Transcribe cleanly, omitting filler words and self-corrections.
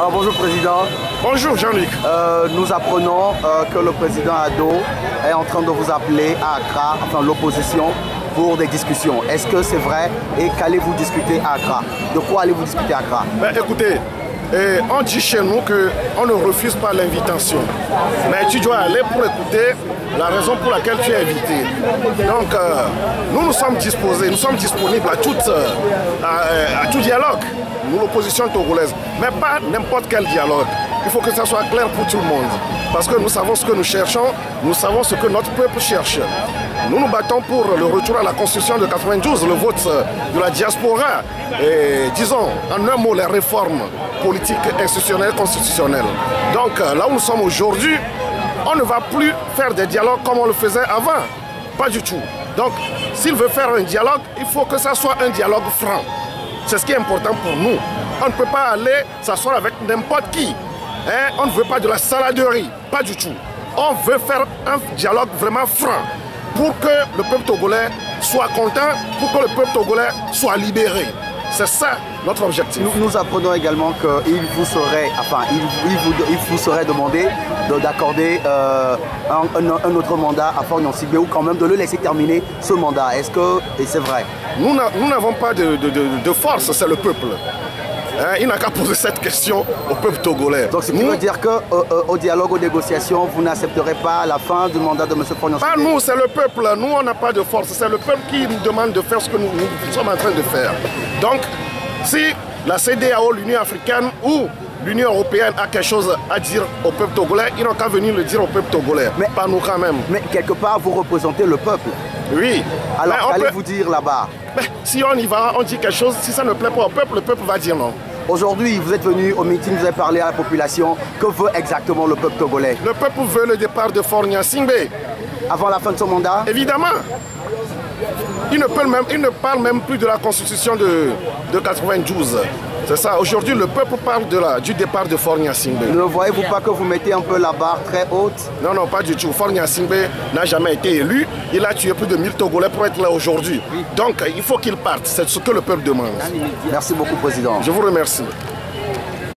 Alors bonjour Président. Bonjour Jean-Luc. Nous apprenons que le Président Ado est en train de vous appeler à Accra, enfin l'opposition, pour des discussions. Est-ce que c'est vrai et qu'allez-vous discuter à Accra? De quoi allez-vous discuter à Accra? Écoutez, on dit chez nous qu'on ne refuse pas l'invitation. Mais tu dois aller pour écouter la raison pour laquelle tu es invité. Donc, nous sommes disposés, nous sommes disponibles à tout dialogue, nous l'opposition togolaise. Mais pas n'importe quel dialogue. Il faut que ça soit clair pour tout le monde. Parce que nous savons ce que nous cherchons, nous savons ce que notre peuple cherche. Nous nous battons pour le retour à la Constitution de 92, le vote de la diaspora. Et disons, en un mot, les réformes politiques, institutionnelles, constitutionnelles. Donc là où nous sommes aujourd'hui, on ne va plus faire des dialogues comme on le faisait avant. Pas du tout. Donc, s'il veut faire un dialogue, il faut que ça soit un dialogue franc. C'est ce qui est important pour nous. On ne peut pas aller s'asseoir avec n'importe qui. Hein? On ne veut pas de la saladerie. Pas du tout. On veut faire un dialogue vraiment franc pour que le peuple togolais soit content, pour que le peuple togolais soit libéré. C'est ça notre objectif. Nous apprenons également qu'il vous serait, il vous serait demandé d'accorder un autre mandat à Faure Gnassingbe ou quand même de le laisser terminer ce mandat. Est-ce que c'est vrai? Nous n'avons pas de force, c'est le peuple. Hein, il n'a qu'à poser cette question au peuple togolais. Donc ce qui veut dire qu'au dialogue, aux négociations, vous n'accepterez pas la fin du mandat de M. Faure Gnassingbe? Pas nous, c'est le peuple. Nous, on n'a pas de force. C'est le peuple qui nous demande de faire ce que nous sommes en train de faire. Donc, si la CEDEAO, l'Union africaine ou l'Union européenne a quelque chose à dire au peuple togolais, ils n'ont qu'à venir le dire au peuple togolais. Mais pas nous quand même. Mais quelque part, vous représentez le peuple. Oui. Alors qu'allez-vous dire là-bas? Si on y va, on dit quelque chose. Si ça ne plaît pas au peuple, le peuple va dire non. Aujourd'hui, vous êtes venu au meeting, vous avez parlé à la population. Que veut exactement le peuple togolais? Le peuple veut le départ de Faure Gnassingbe. Avant la fin de son mandat? Évidemment. Il ne parle même plus de la constitution de 92. C'est ça. Aujourd'hui, le peuple parle du départ de Faure Gnassingbe. Ne voyez-vous pas que vous mettez un peu la barre très haute? Non, non, pas du tout. Faure Gnassingbe n'a jamais été élu. Il a tué plus de 1000 Togolais pour être là aujourd'hui. Oui. Donc, il faut qu'il parte. C'est ce que le peuple demande. Merci beaucoup, Président. Je vous remercie.